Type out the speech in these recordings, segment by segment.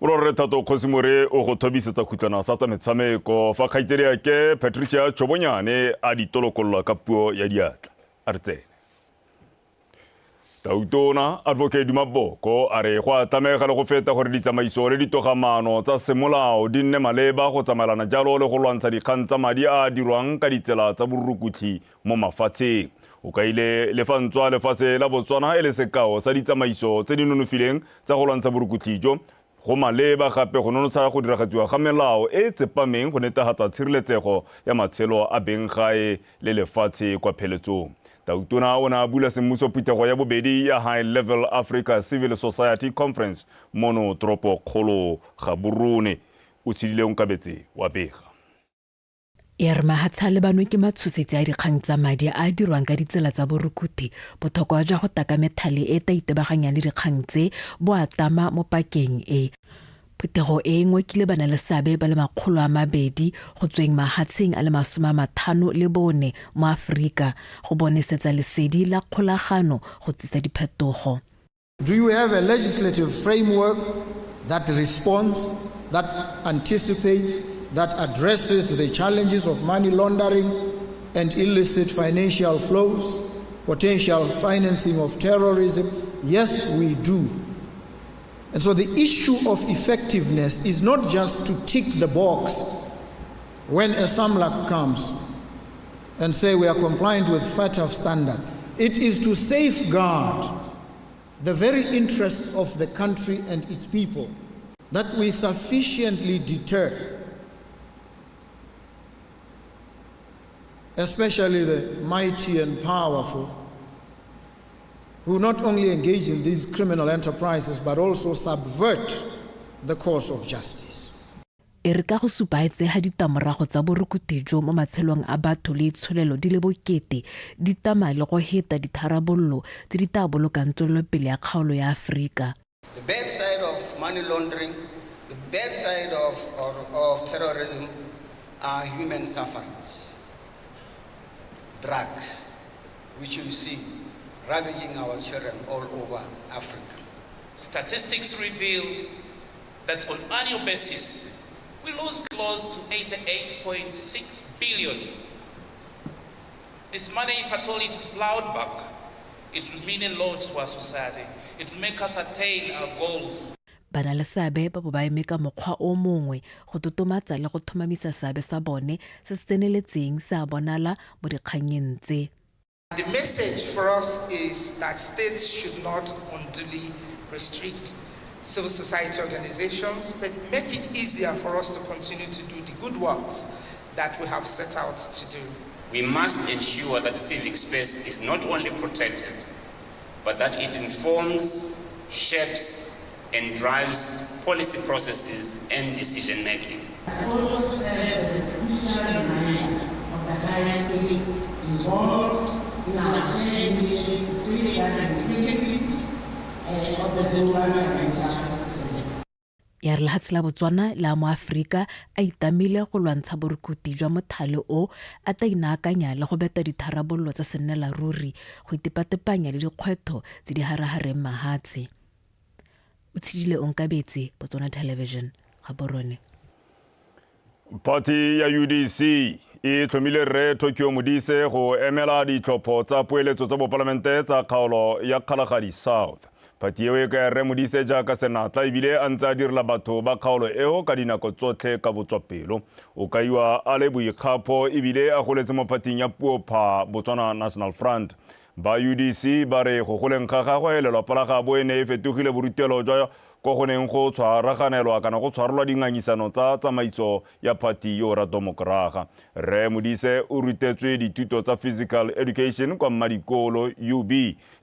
Re thato khosimore o go thobisetsa khutlana sa tsa metshameko fa khaitsedi ya ke Patricia Chobonyane a ditolokolla ka puo ya diatla a re tsene. Tautona advocate Maboko a re go atamega le go feta gore ditsamaiso le ditogamano tsa semolao di nne maleba go tsamaelana jalo le go lwantsha dikgang tsa madi a dirwang ka ditsela tsa borukutli mo mafatsheng. O ka ile lefantswa lefatshe la Botswana e le sekao sa ditsamaiso tse di nonofileng tsa go lwantsha borukutli jo go maleba gape go nonotsha go diragatsiwa ga melao e tsepameng go netefatsa tshireletsego ya matshelo a beng gae le lefatshe kwa pheletsong. Tautona o na bula semmuso phutego ya bobedi ya High Level Africa Civil Society Conference mono tropo kgolo Gaborone o tshidile onkabetse wa bega. Yerma hatsale banwe ke matshosetsi a dikgang tsa madi a dirwang ka ditsela tsa borukuthi bothokwa jwa go taka methale e ta itebaganya le dikgang tse bo atama mo pakeng e. Phutego e ngwe kile bana le sabe ba le 200 go tsweng mahatsheng a le 54 mo Afrika go bonesetsa lesedi la kgolagano go tsisa diphetogo. Do you have a legislative framework that responds, that anticipates, that addresses the challenges of money laundering and illicit financial flows, potential financing of terrorism? Yes, we do. And so the issue of effectiveness is not just to tick the box when a SAMLAC comes and say we are compliant with FATF standards. It is to safeguard the very interests of the country and its people, that we sufficiently deter especially the mighty and powerful, who not only engage in these criminal enterprises but also subvert the course of justice. Erika go supaetse ha ditamorago tsa borukuthi jo mo matshelong a batho le tsholelo di le bokete di tamale go heta ditharabollo tse di ta bolokang tswelopele ya kgaolo ya Afrika. The bad side of money laundering, the bad side of terrorism are human sufferings. Drugs, which you see ravaging our children all over Africa. Statistics reveal that on annual basis, we lose close to 88.6 billion. This money, if at all it's plowed back, it will mean a lot to our society. It will make us attain our goals. Bana le sabe ba bo ba emeka mokgwa o mongwe go totomatsa le go thomamisa sabe sa bone se se tseneletseng sa bonala mo dikganyeng tse. The message for us is that states should not unduly restrict civil society organizations, but make it easier for us to continue to do the good works that we have set out to do. We must ensure that civic space is not only protected, but that it informs, shapes, and drives policy processes and decision making. I also serve as a crucial reminder of the higher stakes involved in our shared mission to safeguard the integrity of the global financial system. Ya re lefatshe la Botswana la mo Afrika a itamile go lwantsha borukuthi jwa mothale o a ta inaakanya le go beta ditharabollo tsa senela ruri go itepatepanya le dikgwetho tse di harahareng mahatshe. Utshidile onkabetse Botswana Television Gaborone. Party ya UDC e tlhomile Rre Tokyo Modise go emela ditlhopho tsa poeletso tsa boparlamente tsa kgaolo ya Kgalagadi South. Party eo e ka Rre Modise jaaka senatla ebile a ntse a direla batho ba kgaolo eo ka dinako tsotlhe ka botswapelo. O kaiwa a le boikgapo ebile a goletse mo parting ya Puopha Botswana National Front. Ba UDC ba re go goleng ga gagwe lelapa la gabo e ne e fetogile borutelo jwa go goneng go tshwaraganelwa kana go tshwarelwa dingangisano tsa tsamaiso ya party yo Rato Mokoraga. Rre Modise o rutetswe dithuto tsa physical education kwa Madikolo UB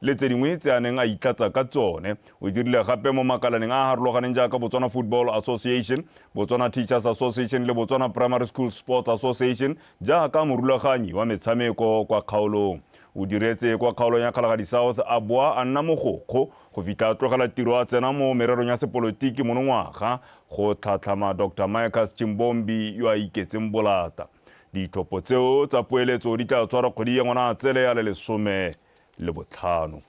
le tse dingwe tse a neng a itlatsa ka tsone. O dirile gape mo makalaneng a harologaneng jaaka Botswana Football Association, Botswana Teachers Association le Botswana Primary School Sports Association jaaka morulaganyi wa metshameko kwa kgaolong. O diretse kwa kgaolong ya Kgalagadi South a boa a nna mogokgo go fitla tlogela tiro a tsena mo mererong ya sepolotiki monongwaga go tlhatlhama Dr. Michael Chimbombi yo a iketseng bolata. Ditlhopho tseo tsa poeletso di tla tshwara kgwedi ya Ngwanatsele ya le 15.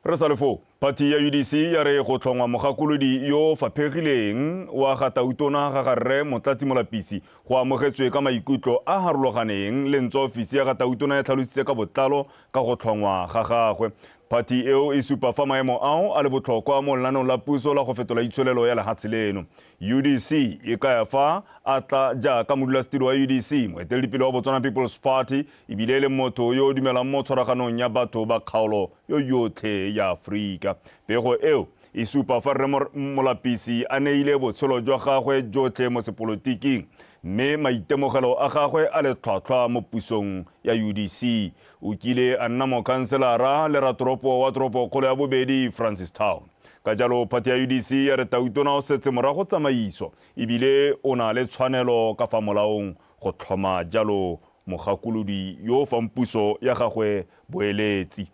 Re sa lefo party ya UDC ya re go tlhongwa mogakolodi yo faphegileng wa ga tautona ga garre motlatsi molapisi go amogetswe ka maikutlo a harologaneng le ntse ofisi ya ga tautona ya tlhalositse ka botlalo ka go tlhongwa ga gagwe. Party eo e supa fa maemo ao a le botlhokwa mo lenaanong la puso la go fetola itshwelelo ya lehatshe leno. UDC e kaya fa a tla jaaka modulasetilo wa UDC moeteledipele wa Botswana People's Party ebile le motho yo o dumelang mo tshwaraganong ya batho ba kgaolo yo yotlhe ya Aforika. Pego eo e supa fa rre molapisi a neile botshelo jwa gagwe jotlhe mo sepolotiking mme maitemogelo a gagwe a le tlhwatlhwa mo pusong ya UDC. O kile a nna mokhanselara le ratoropo wa toropokgolo ya bobedi Francistown. Ka jalo party ya UDC ya re tautona o setse morago tsamaiso ebile o na le tshwanelo ka fa molaong go tlhoma jalo mogakolodi yo fang puso ya gagwe boeletsi.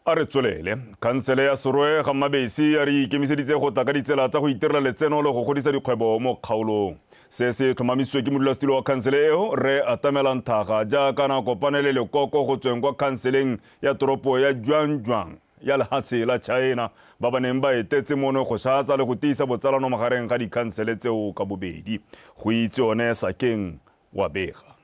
A re tswelele kansele ya Serwe ga Mabesi ya re ikemiseditse go taka ditsela tsa go itirela letseno le go godisa dikgwebo mo kgaolong. Se se tlhomamisitswe ke modulasetilo wa kansele eo re Atamela Nthaga jaaka na kopanele lekoko go tsweng kwa kanseleng ya toropo ya Juanjuang ya lehatshe la China ba ba neng ba etetse mono go shatsa le go tiisa botsalano magareng ga dikansele tseo ka bobedi. Go itse one Sakeng wa bega.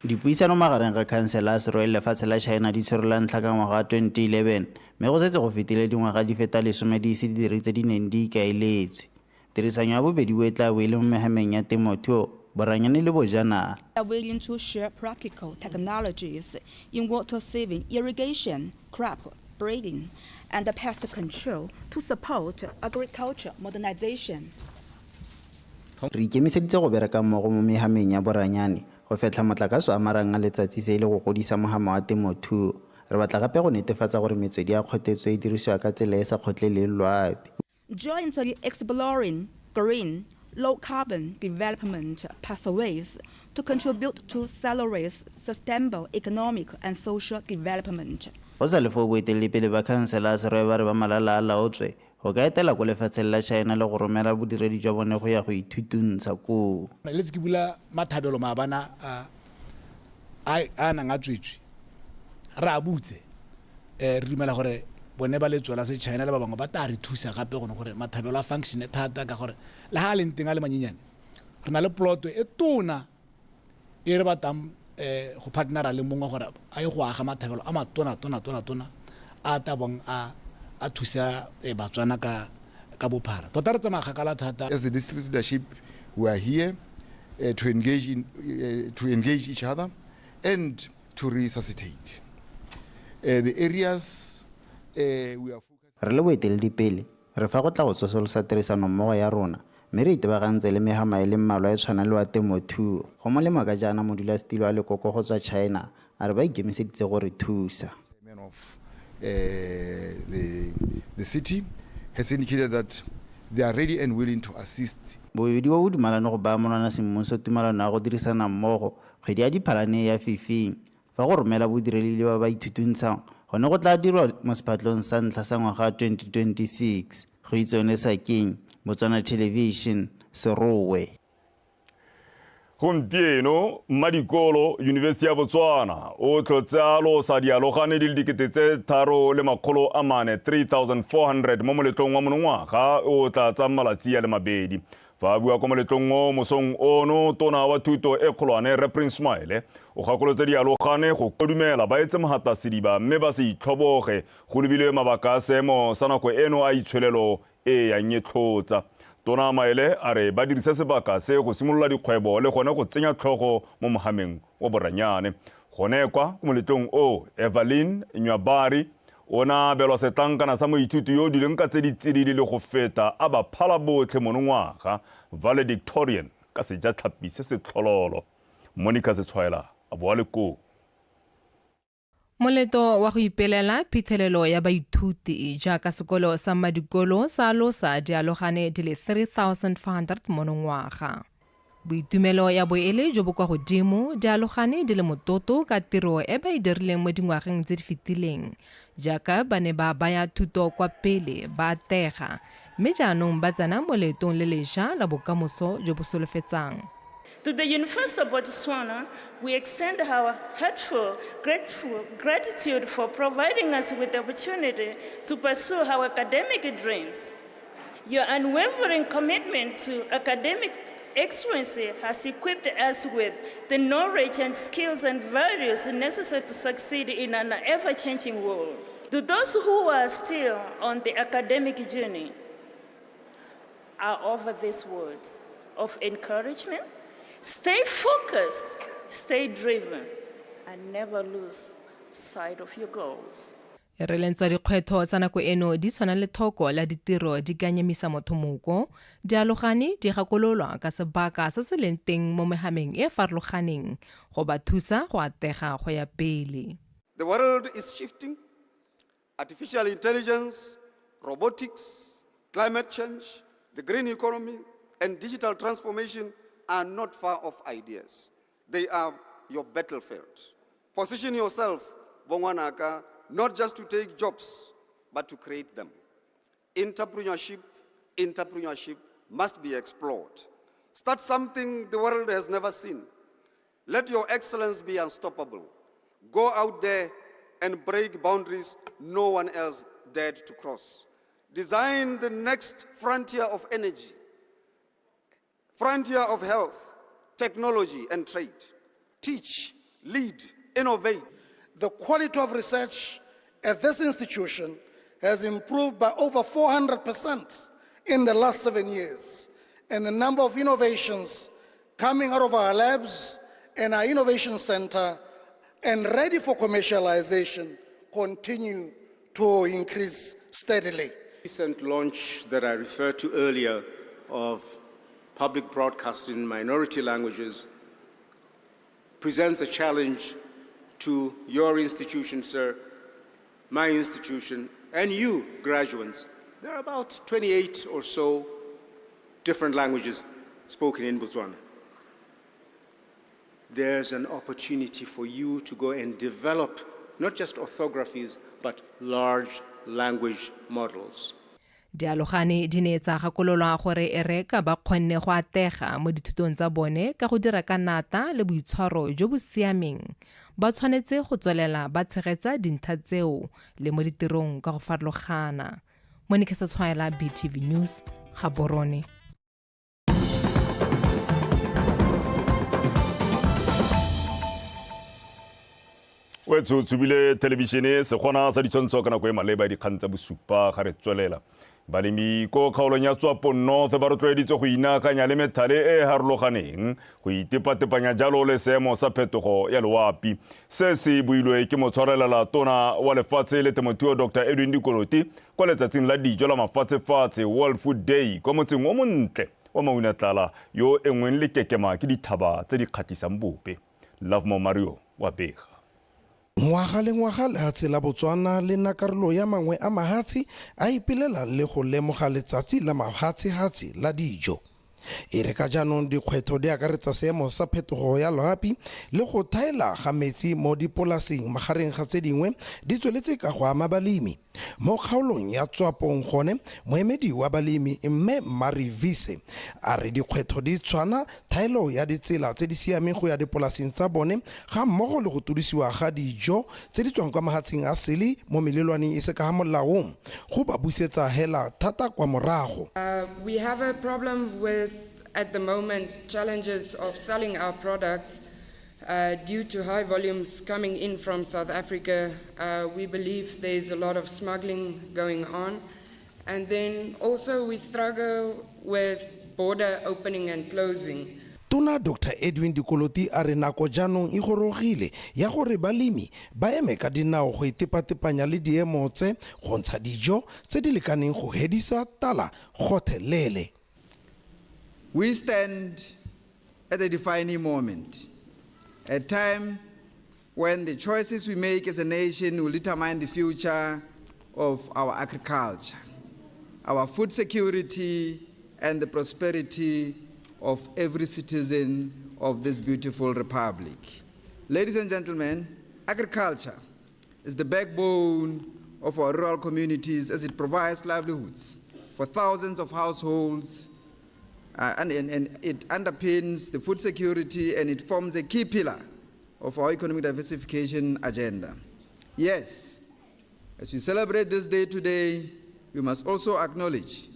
Dipuisano magareng ga kansela ya Serwe le lefatshe la China di tshwarela ntlha ka ngwaga 2011 mme go setse go fetile dingwaga di feta 10 di ise di tse di neng di ikaeletswe. Tirisanyo ya bobedi o tla bo le mo mehameng ya temothuo boranyane le bojanala. Are willing to share practical technologies in water saving, irrigation, crop breeding, and pest control to support agriculture modernization. Re ikemiseditse go bereka mmogo mo mehameng ya boranyane go fetla motlakase a marang a letsatsi se le go godisa mohama wa temothuo. Re batla gape go netefatsa gore metswedi ya kgotetswe e dirisiwa ka tsela e sa kgotleleng loapi. Jointly exploring green, low-carbon development pathways to contribute to Salary's sustainable economic and social development. Go sa le fo boeteledipele ba kansela ya Serwe ba re ba malala a laotswe go ka etela ko lefatsheng la China le go romela bodiredi jwa bone go ya go ithutuntsha koo. Let's ke bula mathabelo maabana a nang a tswetswe ra butse re dumela gore bone ba le tswela se China le ba bangwe ba ta re thusa gape go gore mathabelo a function thata ka gore la ha le nteng a le manyenyane re na le plot e tona e re batang go partnera le mongwe gore a e go aga mathabelo a matona a tabong a thusa Botswana ka bophara tota re tsamaya gakala thata. As the district leadership, we are here to engage each other and to resuscitate the areas we are focused. Re le boeteledipele re fa go tla go tsosolosa tirisano mmogo ya rona mme re itebagantse le megama e le mmalwa e tshwana le wa temothuo go molemo ka jaana modulasetilo a lekoko go tswa China a re ba ikemiseditse go re thusa. The city has indicated that they are ready and willing to assist. Bobedi wa dumalane go ba monana semmuso tumalano ya go dirisana mmogo kgwedi ya diphalane ya fifing fa go romela bodireli le ba ba ithutuntshang gone go tla dirwa mo sephatlong sa ntlha sa ngwaga 2026. Go itsone Sakeng, Botswana Television, Serwe. Gompieno Madikolo University ya Botswana o tlotsa lo sa dialogane di le dikete tharo le makgolo a mane 3400 mo moletlong wa monongwaga o tla tsa malatsi ya le mabedi. Fa bua ko moletlong o mosong ono tona wa thuto e kgolwane re Prince Smile o gakolotse dialogane go kodumela ba etse mohata sediba mme ba se itlhoboge go lebile mabaka a seemo sa nako eno a itshwelelo e ya nyetlhotsa. Tona Maele a re ba dirisa sebaka se go simolola dikgwebo le gone go tsenya tlhogo mo mohameng wa boranyane. Gone kwa moletlong o Evelyn Nywabari ona belwa setlankana sa moithuti yo dileng ka tse ditsididi le go feta a ba phala botlhe monongwaga valedictorian ka sejatlhapi se se tlhololo. Monica Setshwaela a boa le ko. Moleto wa go ipelela pithelelo ya baithuti jaaka sekolo sa Madikolo sa losa dialogane di le 3500 monongwaga. Boitumelo ya boele jo bo kwa godimo dialogane di le mototo ka tiro e ba e dirileng mo dingwageng tse di fetileng jaaka ba ne ba baya thuto kwa pele ba tega mme jaanong ba tsena moletong le leša la bokamoso jo bo solofetsang. To the University of Botswana, we extend our heartfelt gratitude for providing us with the opportunity to pursue our academic dreams. Your unwavering commitment to academic excellence has equipped us with the knowledge and skills and values necessary to succeed in an ever-changing world. To those who are still on the academic journey, I offer these words of encouragement. Stay focused, stay driven, and never lose sight of your goals. Re lentswa dikgwetho tsa nako eno di tshwana le thoko la ditiro di ka nyemisa mothomoko, dialogane di gakololwa ka sebaka se se leng teng mo mehameng e farologaneng go ba thusa go atega go ya pele. The world is shifting. Artificial intelligence, robotics, climate change, the green economy, and digital transformation are not far off ideas. They are your battlefield. Position yourself, Bongwanaka, not just to take jobs, but to create them. Entrepreneurship must be explored. Start something the world has never seen. Let your excellence be unstoppable. Go out there and break boundaries no one else dared to cross. Design the next frontier of energy, frontier of health, technology, and trade. Teach, lead, innovate. The quality of research at this institution has improved by over 400% in the last 7 years. And the number of innovations coming out of our labs and our innovation center and ready for commercialization continue to increase steadily. Recent launch that I referred to earlier of public broadcasting in minority languages presents a challenge to your institution, sir, my institution, and you, graduates. There are about 28 or so different languages spoken in Botswana. There's an opportunity for you to go and develop not just orthographies, but large language models. Dialogane di ne tsa gakololwa gore e reka ba kgonne go atega mo dithutong tsa bone ka go dira ka nata le boitshwaro jo bo siameng. Ba tshwanetse go tswelela ba tshegetsa dintlha tseo le mo ditirong ka go farologana. Monica SETSWANA, BTV News, Gaborone. Wetso tsubile telebishene se gona sa ditshwantsho ka nako e maleba dikgang tsa bosupa ga re tswelela. Balemi ko kgaolong ya Tswapo North ba rotloeditswe go inakanya le methale e harologaneng go itepatepanya jalo le seemo sa phetogo ya loapi. Se se builwe ke motshwarelela tona wa lefatshe le temothuo Dr. Edwin Dikoloti kwa letsatsing la dijo la mafatshefatshe World Food Day kwa motseng o montle wa Maunatlala yo engweng le kekema ke dithaba tse di kgatisang bope. Love Mo Mario wa bega. Ngwaga le ngwaga lehatshe la Botswana le nna karolo ya mangwe a mahatshe a ipelela le go lemoga letsatsi la mahatshehatse la dijo. E re ka jaanong dikgwetlho di akaretsa seemo sa phetogo ya loapi le go thaela ga metsi mo dipolaseng magareng ga tse dingwe di tsweletse ka go ama balemi. Mo kgaolong ya Tswapong gone moemedi wa balemi mme Marivise a re dikgwetlho di tshwana thaelo ya ditsela tse di siameng go ya dipolaseng tsa bone ga mmogo le go tudisiwa ga dijo tse di tswang kwa mahatseng a sele mo melelwaneng e se ka molaong go ba busetsa hela thata kwa morago. We have a problem with at the moment challenges of selling our products due to high volumes coming in from South Africa. We believe there's a lot of smuggling going on. And then also we struggle with border opening and closing. Tona Dr. Edwin Dikoloti a re nako jaanong e gorogile ya gore balemi ba eme ka dinao go itepatepanya le diemo tse go ntsha dijo tse di lekaneng go hedisa tala gotlhelele. We stand at a defining moment, a time when the choices we make as a nation will determine the future of our agriculture, our food security, and the prosperity of every citizen of this beautiful republic. Ladies and gentlemen, agriculture is the backbone of our rural communities as it provides livelihoods for thousands of households and it underpins the food security, and it forms a key pillar of our economic diversification agenda. Yes, as we celebrate this day today, we must also acknowledge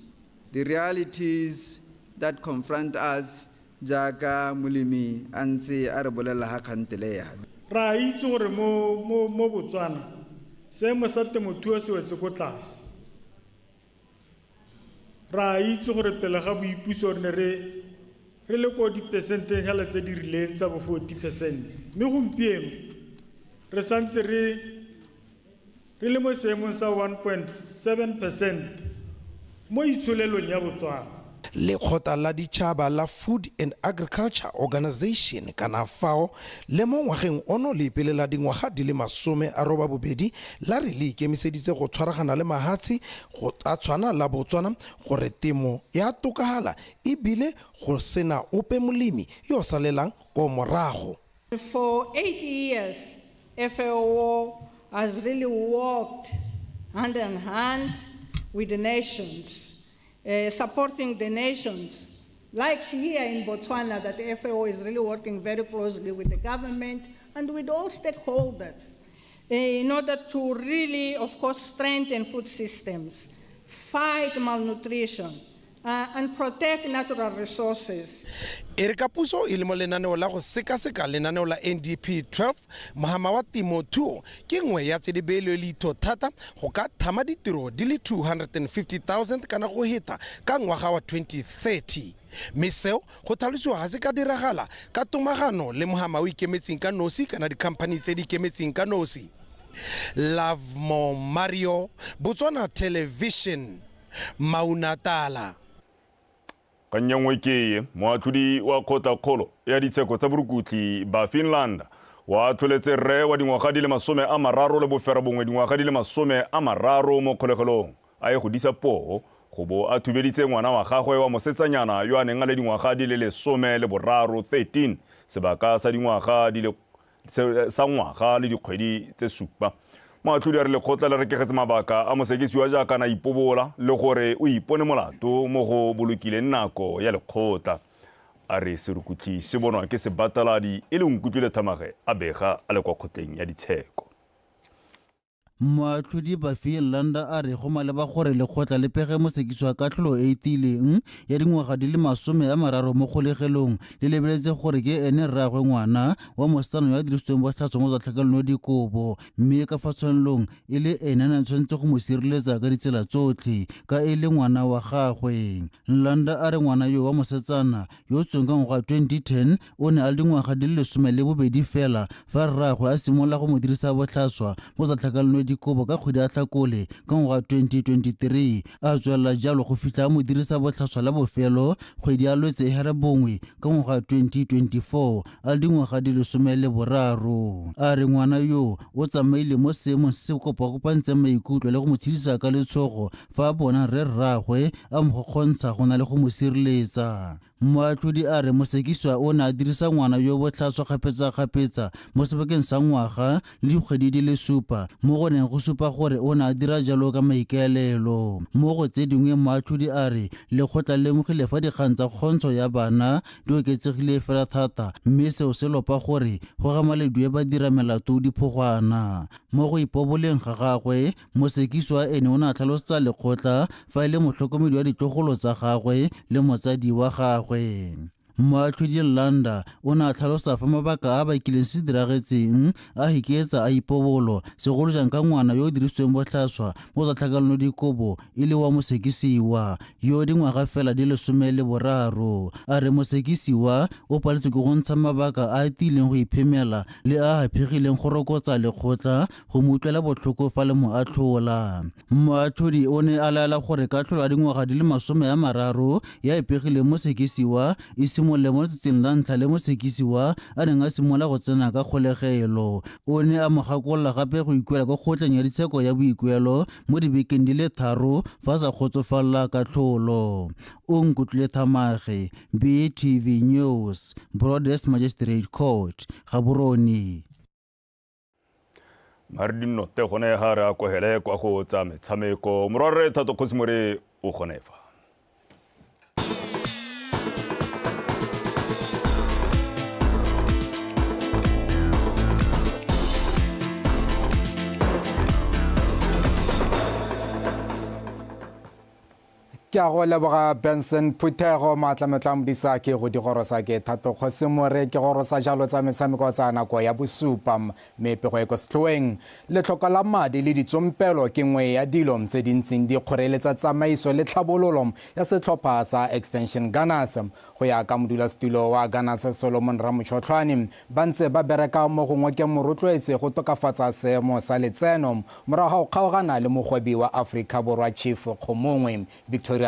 the realities that confront us jaaka mulimi antse a re bolela ha kgantele ya. Ra itse gore mo Botswana seemo sa temothuo se wetse ko tlase. Ra itse gore pele ga boipuso re ne re le ko di-percenteng hela tse di rileng tsa bo 40%. Mme gompieno re santse re le mo seemong sa 1.7% mo itsholelong ya Botswana. Lekgotla la ditšhaba la Food and Agriculture Organization kana FAO le mo ngwageng ono le ipelela dingwaga di le 82 la re le ikemiseditse go tshwaragana le mahatshe go tshwana la Botswana gore temo ya tokagala ebile go sena ope molemi yo salelang ko morago. For 8 years, FAO has really worked hand in hand with the nations. Supporting the nations, like here in Botswana, that the FAO is really working very closely with the government and with all stakeholders in order to really, of course, strengthen food systems, fight malnutrition, and protect natural resources. Erika puso ile mo lenaneo la go sekaseka lenaneo la NDP 12 mohama wa temothuo ke nngwe ya tse di beelwe leitho thata go ka thama ditiro di le 250,000 kana go heta ka ngwaga wa 2030. Meseo go tlhalosiwa ga se ka diragala ka tomagano le mohama o ikemetseng ka nosi kana di-company tse di ikemetseng ka nosi. Love Mo Mario, Botswana Television, Maunatala. Kanyangwe ke moatlhodi wa kgotla-kgolo ya ditsheko tsa borukutli ba Finland wa tlholetse rre wa dingwaga di le 30 le boferabongwe dingwaga di le 30 mo kgolegelong a e godisa poo go bo a thubeditse ngwana wa gagwe wa mosetsanyana yo a neng a le dingwaga di le 13 sebaka sa dingwaga di le sa ngwaga le dikgwedi tse 7. Moatlhodi a re lekgotla le rekegetse mabaka a mosekisiwa jaaka na ipobola le gore o ipone molato mo go bolokileng nako ya lekgotla. A re serukutli se bonwa ke sebataladi e le nkutlwile thamage a bega a le kwa kgotleng ya ditsheko. Moatlhodi ba Finland a re go maleba gore lekgotla le pege mosekisiwa ka tlholo e itileng ya dingwaga di le 30 mo kgolegelong le lebeletse gore ke ene rraagwe ngwana wa mosetsana ya dirisitsweng botlhatso mo zatlhakalano dikobo mme ka fa tshwanelong e le ene a tshwanetse go mo sireletsa ka ditsela tsotlhe ka e le ngwana wa gagwe. Landa a re ngwana yo wa mosetsana yo tsweng ka ngwaga 2010 o ne a le dingwaga di le 12 fela fa rraagwe a simolola go mo dirisa botlhaswa mo zatlhakalano dikobo ka kgwedi ya Tlhakole ka ngwaga 2023 a tswelela jalo go fitlha mo dirisa botlhaswa la bofelo kgwedi ya Lwetse e Herebongwe ka ngwaga 2024 a dingwaga di le 13. A re ngwana yo o tsamaile mo seemong se se kopakopantseng maikutlo le go mo tshedisa ka letshogo fa a bona rre rraagwe a mo kgontsha go na le go mo sireletsa. Moatlhodi a re mosekisiwa o ne a dirisa ngwana yo botlhaswa kgapetsa mo sebakeng sa ngwaga le dikgwedi di le 7 mo go neng go supa gore o ne a dira jalo ka maikaelelo. Mo go tse dingwe moatlhodi a re lekgotla le lemogile fa dikgang tsa kgontsho ya bana di oketsegile fela thata mme seo se lopa gore go ga maledue ba dira melato diphogwana. Mo go ipoboleng ga gagwe mosekisiwa ene o ne a tlhalosetsa lekgotla fa e le motlhokomedi wa ditlogolo tsa gagwe le motsadi wa gagwe. Moatlhodi Landa o ne a tlhalosa fa mabaka a bakileng se diragetseng a hiketsa a ipobolo segolo jang ka ngwana yo o dirisitsweng botlhaswa mo zatlhakalano dikobo e le wa mosekisiwa yo dingwaga fela di le 13. A re mosekisiwa o paletswe ke go ntsha mabaka a tileng go iphemela le a haphegileng go rokotsa lekgotla go mo utlwela botlhoko fa le mo atlhola. Moatlhodi o ne a laela gore ka tlholo a dingwaga di le 30 ya ipegileng mosekisiwa e simolola mo letsatsing la ntlha le mosekisiwa a neng a simolola go tsena ka kgolegelo. O ne a mo gakolola gape go ikuela kwa kgotleng ya ditsheko ya boikuelo mo dibekeng di le 3 fa a sa kgotsofalela ka tlholo. O nkutlwile Thamage, BTV News, Broadest Magistrate Court, Gaborone. Mardino te gone hare a kohele kwa go tsa metshameko morare thato kgosimore o gonefa. ke a go leboga Benson Phuthego matlametlamodisa ke go di gorosa ke thato kgosimore ke gorosa jalo tsa metshameko tsa nako ya bosupa mepego e ko setlhoeng le tlhoka la madi le ditsompelo ke ngwe ya dilo tse dintseng di kgoreletsa tsamaiso le tlhabololo ya setlhopha sa Extension Gunners go ya ka modulasetulo wa Gunners Solomon Ramotlhotlhwane ba ntse ba bereka mo gongwe ke morotloetse go tokafatsa seemo sa letseno morago ga go kgaogana le mogwebi wa Africa Borwa Chief Khomongwe Dikgang.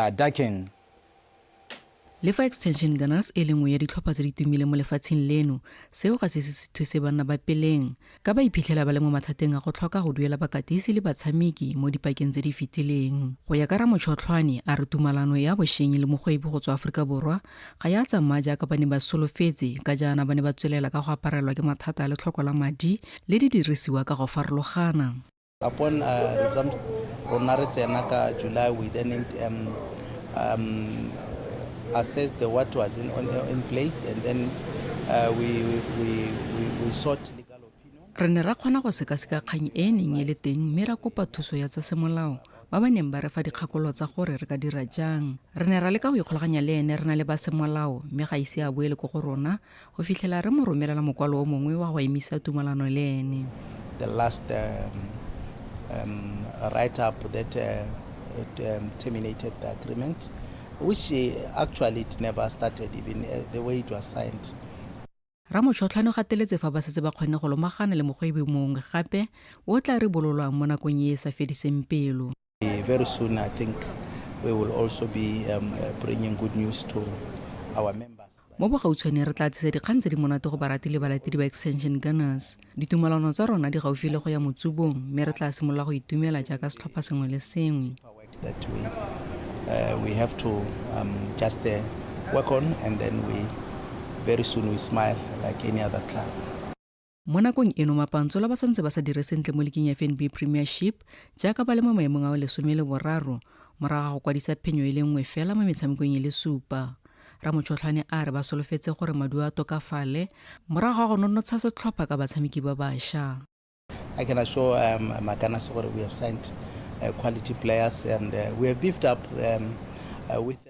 Le fa Extension Gunners e lengwe ya ditlhopha tse di tumile mo lefatsheng leno seo ga se se thuse banna ba peleng ka ba iphitlhela ba le mo mathateng a go tlhoka go duela bakatisi le batshameki mo dipakeng tse di fetileng go ya ka Ramotlhotlhwane a re tumalano ya bošenyi le mogwebi go tswa Afrika Borwa ga ya tsamaya jaaka ba ne ba solofetse ka jaana ba ne ba tswelela ka go aparelwa ke mathata le tlhoko la madi le di dirisiwa ka go farologana. Upon results, rona re tsena ka July we then assessed what was in place and then we sought legal opinion. Re ne ra kgona go sekaseka kgang e neng e le teng mme ra kopa thuso ya tsa semolao ba ba neng ba re fa dikgakolo tsa gore re ka dira jang. Re ne ra leka go ikgolaganya le ene re na le ba semolao mme ga ise a boele go rona go fitlhela re mo romelela mokwalo o mongwe wa go emisa tumalano le ene. The last write-up that terminated the agreement, which actually it never started even the way it was signed. Ramotlhotlhwane ga teletse fa ba setse ba kgone go lomagana le mogwebi mongwe gape o tla re bololwang mo nakong e sa fediseng pelo. Very soon I think we will also be bringing good news to our members. Mo bogautshwane re tla tlisa dikgang tse di monate go baratile balatedi ba Extension Gunners. Ditumalano tsa rona di gaufi le go ya motsubong mme re tla simolola go itumela jaaka setlhopha sengwe le sengwe. We have to just work on and then very soon we smile like any other club. Mo nakong eno mapantsola ba santse ba sa dire sentle mo leking ya FNB Premiership jaaka ba le mo maemong a 13 morago go kwadisa phenyo e le nngwe fela mo metshamekong e le supa. Ramotlhotlhwane a re ba solofetse gore maduo a tokafale morago go nonotsha setlhopha ka batshameki ba bašwa. I can assure Gunners gore we have signed quality players and we have beefed up with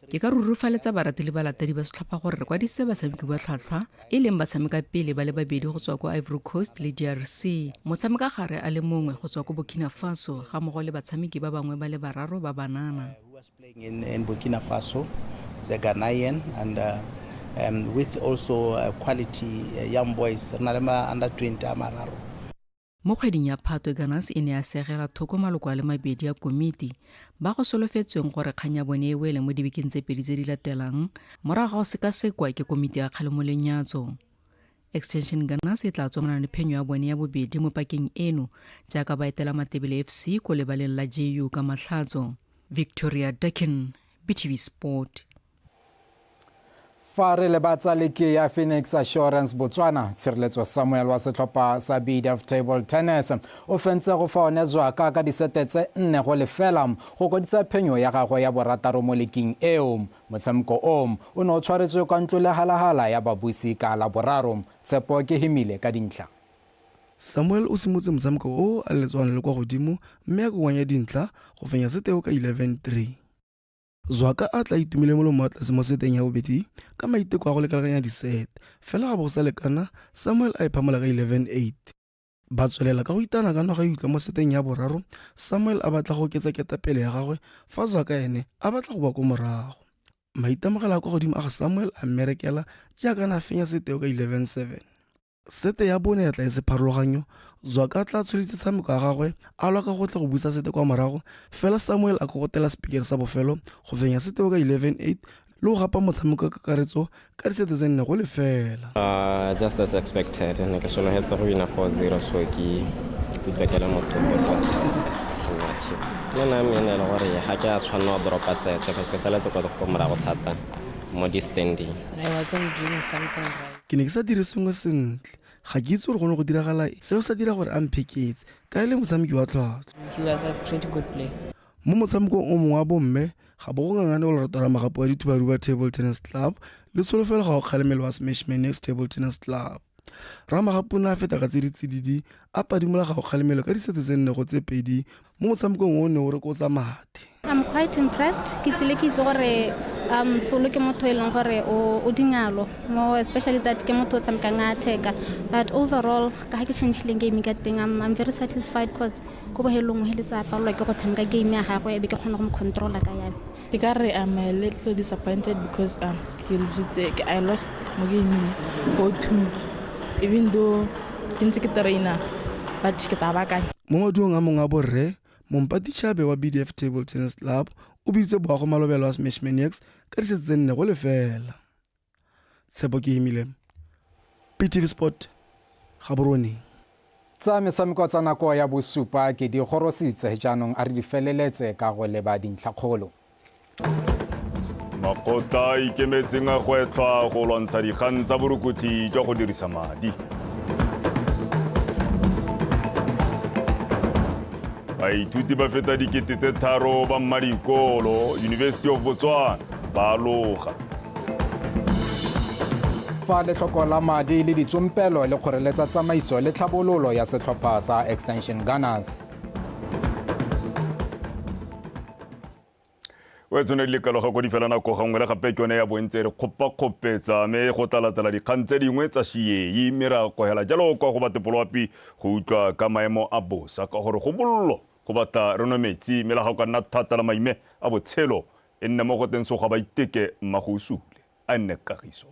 ke ka rurufaletsa baratedi le balatedi ba setlhopha gore re kwadise batshameki ba tlhwatlhwa e leng batshameka pele ba le babedi go tswa kwa Ivory Coast le DRC motshameka gare a le mongwe go tswa kwa Burkina Faso ga mmogo le batshameki ba bangwe ba le bararo ba banana. in Burkina Faso, the Ghanaian, and with also quality young boys under 20 amararo. Mo kgweding ya Phatwe Gunners e ne ya segela thoko maloko a le mabedi ya komiti ba go solofetsweng gore kgang ya bone e wele mo dibekeng tse pedi tse di latelang morago go sekasekwa ke komiti ya kgalemo le nyatso. Extension Gunners e tla tsomana le phenyo ya bone ya bobedi mo pakeng eno jaaka ba etela Matebele FC ko lebaleng la JU ka Mahlatso. Victoria Dikgang, BTV Sport. Fa re le batsaleki ya Phoenix Assurance Botswana tshireletso Samuel wa setlhopha sa BDF Table Tennis o fentse go faonetswa ka disete tse 4 go lefela go kodisa phenyo ya gagwe ya borataro mo leking eo motshameko o ne o tshwaretswe ka ntlo le halagala ya babusi ka la boraro Tshepo ke himile ka dintlha. Samuel o simotse motshameko o a letswana le kwa godimo mme a kogwanya dintlha go fenya seteo ka 11-3. Zwaka a tla itumile mo tlase mo seteng ya bobedi ka maiteko a go lekalekanya diset fela ga bo sa lekana Samuel a iphamola ka 11-8. Ba tswelela ka go itana ka noga utla mo seteng ya boraro Samuel a batla go oketsa ketapele ya gagwe fa Zwaka ene a batla go ba ko morago. Maitemogelo a kwa godimo a ga Samuel a mmerekela jaaka na fenya seteo ka 11-7. Sete ya bone ya tla e sepharologanyo Zwaka tla tsholitse tshameko ya gagwe a lwa ka go tla go busa sete kwa morago fela Samuel a kokotela speaker sa bofelo go fenya seteo ka 11-8 le go gapa motshameko ka kakaretso ka disete tse 4 go lefela. Just as expected ne ke solofetse go wina 4-0 so ke iputlekela motopo match nna mena le gore ga ke a tshwanela go dropa sete ka se saletse go morago thata mo distanding. I wasn't doing something right. Ke ne ke sa dire sengwe sentle ga ke itse gore go ne go diragala seo sa dira gore a mpheketse ka ele motshameki wa tlhwatlhwa. He was a pretty good player. Mo motshamekong o mongwe wa bomme ga bo go ngangane go latela magapo a dithubaruba Table Tennis Club le tsholofelo ga go kgalemelo wa Smashman Next Table Tennis Club. Ramagapona a feta ka tsididi a padimola ga go kgalemelo ka disete tse 4 tse 2 mo motshamekong o ne o re ko tsa mate. I'm quite impressed. Ke tsile ke itse gore Mtsholo ke motho e leng gore o dingalo mo especially that ke motho o tshamekang a theka, but overall ka ha ke change game ka teng I'm very satisfied because go bohelong he letsa palwa ke go tshameka game ya gagwe e be ke kgona go mo controlla ka yame. Ke ka re I'm a little disappointed because I lost my game 4-2 even though ke ntse ke trainer but ke tabakanya. Mo maduong a mongwe a borre Mompatitšhabe wa BDF Table Tennis Club o bitse Boago Malobelo wa Smash Maniacs ka disete tse 4 go lefela. Tshepo ke himile PTV Sport Gaborone. Tsa metshameko tsa nako ya bosupa ke di gorositse jaanong a re di feleletse ka go leba dintlhakgolo. Makota ikemetseng a go etlwa go lwantsha dikgang tsa borukutlhi jwa go dirisa madi. Baithuti ba feta 3,000 ba Mmadikolo University of Botswana ba loga. Fa letlhoko la madi le ditsompelo le kgoreletsa tsamaiso le tlhabololo ya setlhopha sa Extension Gunners. We tsone le kaloga go di fela nako gangwe le gape ke yone ya bontse re khopakgopetsa me go talatela dikgang tse dingwe tsa shiei mme ra kohela jalo kwa go batepoloapi go utlwa ka maemo a bosa ka gore go bollo go bata reno metsi me la ga ka nna thata la maime a botshelo e nne mo go teng so ga ba iteke mmagosule a nne kagiso.